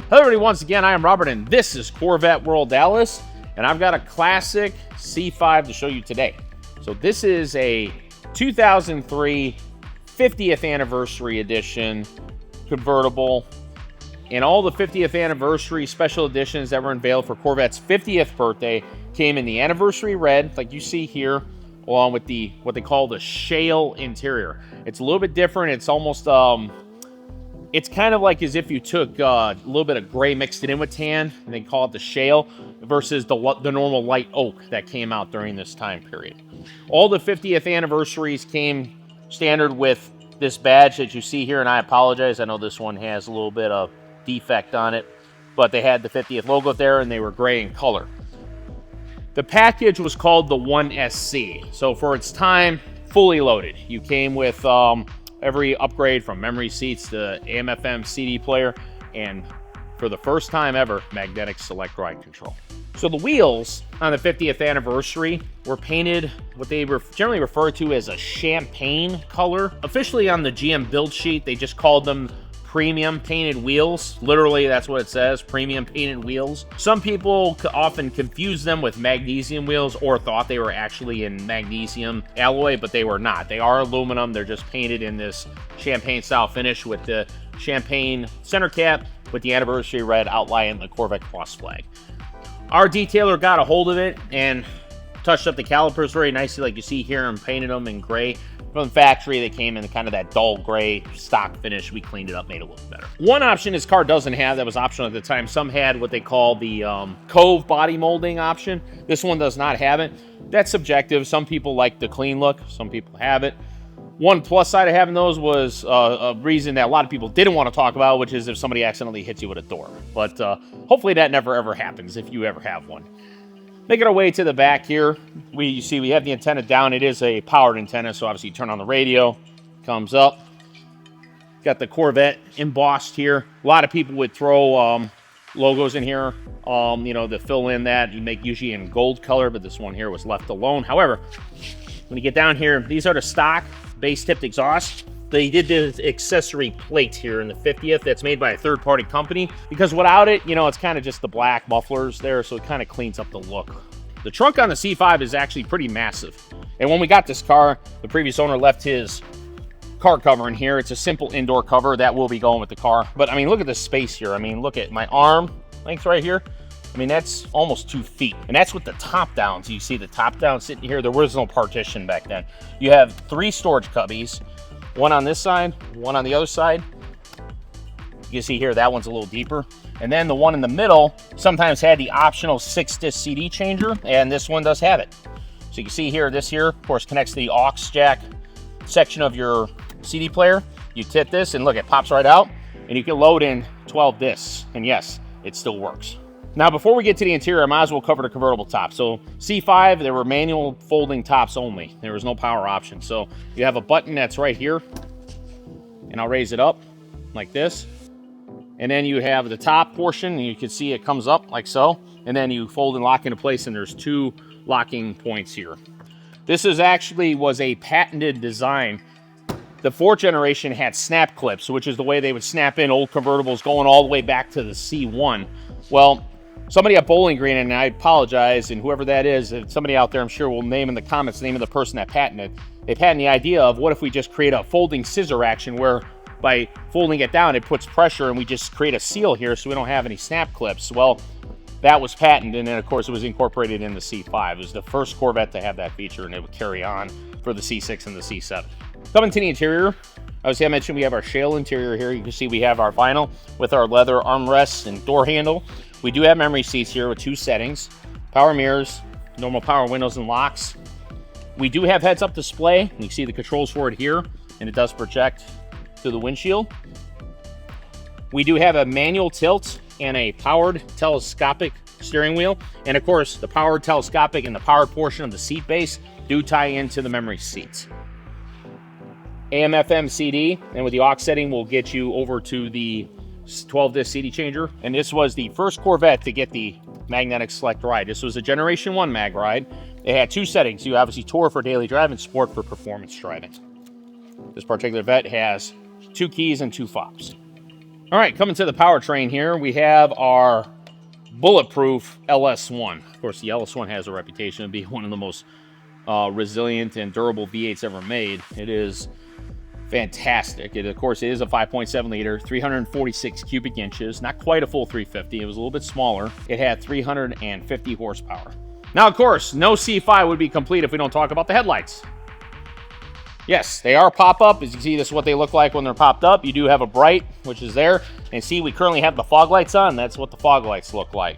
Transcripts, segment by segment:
Hello everybody, once again, I am Robert and this is Corvette World Dallas, and I've got a classic C5 to show you today. So this is a 2003 50th anniversary edition convertible, and all the 50th anniversary special editions that were unveiled for Corvette's 50th birthday came in the Anniversary Red, like you see here, along with the what they call the Shale interior. It's a little bit different. It's almost it's kind of like as if you took a little bit of gray, mixed it in with tan, and they call it the Shale, versus the normal light oak that came out during this time period. All the 50th anniversaries came standard with this badge that you see here, and I apologize, I know this one has a little bit of defect on it, but they had the 50th logo there, and they were gray in color. The package was called the 1SC, so for its time, fully loaded. You came with every upgrade from memory seats to AM/FM CD player, and for the first time ever, magnetic select ride control. So the wheels on the 50th anniversary were painted what they were generally referred to as a champagne color. Officially on the GM build sheet, they just called them premium painted wheels. Literally, that's what it says, premium painted wheels. Some people often confuse them with magnesium wheels or thought they were actually in magnesium alloy, but they were not. They are aluminum. They're just painted in this champagne style finish with the champagne center cap with the Anniversary Red outlining the Corvette cross flag. Our detailer got a hold of it and touched up the calipers very nicely, like you see here, and painted them in gray. From the factory, they came in kind of that dull gray stock finish. We cleaned it up, made it look better. One option this car doesn't have, that was optional at the time, some had what they call the Cove body molding option. This one does not have it. That's subjective. Some people like the clean look, some people have it. One plus side of having those was a reason that a lot of people didn't want to talk about, which is if somebody accidentally hits you with a door. But hopefully that never ever happens if you ever have one. Making our way to the back here, you see we have the antenna down. It is a powered antenna, so obviously you turn on the radio, comes up. Got the Corvette embossed here. A lot of people would throw logos in here, you know, to fill in that. You make usually in gold color, but this one here was left alone. However, when you get down here, these are the stock base-tipped exhaust. They did this accessory plate here in the 50th that's made by a third-party company, because without it, you know, it's kind of just the black mufflers there, so it kind of cleans up the look. The trunk on the C5 is actually pretty massive. And when we got this car, the previous owner left his car cover in here. It's a simple indoor cover that will be going with the car. But I mean, look at the space here. I mean, look at my arm length right here. I mean, that's almost 2 feet. And that's with the top down. So you see the top down sitting here. There was no partition back then. You have 3 storage cubbies. One on this side, one on the other side. You can see here, that one's a little deeper. And then the one in the middle sometimes had the optional 6-disc CD changer, and this one does have it. So you can see here, this here, of course, connects to the aux jack section of your CD player. You tip this, and look, it pops right out, and you can load in 12 discs. And yes, it still works. Now, before we get to the interior, I might as well cover the convertible top. So C5, there were manual folding tops only. There was no power option. So you have a button that's right here, and I'll raise it up like this. And then you have the top portion, and you can see it comes up like so. And then you fold and lock into place, and there's 2 locking points here. This was a patented design. The 4th generation had snap clips, which is the way they would snap in old convertibles going all the way back to the C1. Well, somebody at Bowling Green, and I apologize, and whoever that is, if somebody out there I'm sure will name in the comments the name of the person that patented it. They patented the idea of what if we just create a folding scissor action where by folding it down, it puts pressure and we just create a seal here so we don't have any snap clips. Well, that was patented, and then of course it was incorporated in the C5. It was the first Corvette to have that feature, and it would carry on for the C6 and the C7. Coming to the interior, obviously I mentioned we have our Shale interior here. You can see we have our vinyl with our leather armrests and door handle. We do have memory seats here with 2 settings, power mirrors, normal power windows and locks. We do have heads-up display. You can see the controls for it here, and it does project to the windshield. We do have a manual tilt and a powered telescopic steering wheel. And of course, the powered telescopic and the powered portion of the seat base do tie into the memory seats. AM/FM CD, and with the aux setting, will get you over to the 12-disc CD changer. And this was the first Corvette to get the magnetic select ride. This was a Generation 1 mag ride. It had 2 settings. You obviously tour for daily drive and sport for performance driving. This particular Vette has 2 keys and 2 fobs. All right, coming to the powertrain here, we have our bulletproof LS1. Of course, the LS1 has a reputation of being one of the most resilient and durable V8s ever made. It is fantastic. It, of course, it is a 5.7 liter, 346 cubic inches, not quite a full 350. It was a little bit smaller. It had 350 horsepower. Now, of course, no C5 would be complete if we don't talk about the headlights. Yes, they are pop-up. As you can see, this is what they look like when they're popped up. You do have a bright, which is there. And see, we currently have the fog lights on. That's what the fog lights look like.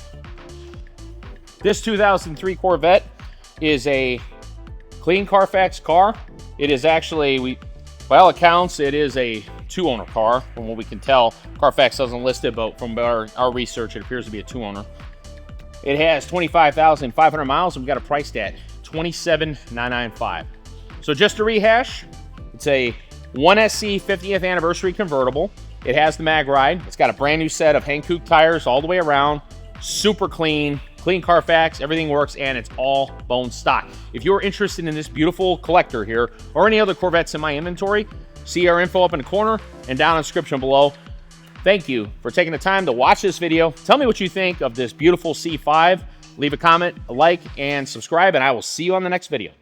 This 2003 Corvette is a clean Carfax car. It is actually, by all accounts, it is a 2-owner car. From what we can tell, Carfax doesn't list it, but from our research, it appears to be a 2-owner. It has 25,500 miles, and we've got it priced at $27,995. So just to rehash, it's a 1SC 50th anniversary convertible. It has the mag ride. It's got a brand new set of Hankook tires all the way around. Super clean Carfax, everything works, and it's all bone stock. If you're interested in this beautiful collector here, or any other Corvettes in my inventory, see our info up in the corner and down in the description below. Thank you for taking the time to watch this video. Tell me what you think of this beautiful C5. Leave a comment, a like, and subscribe, and I will see you on the next video.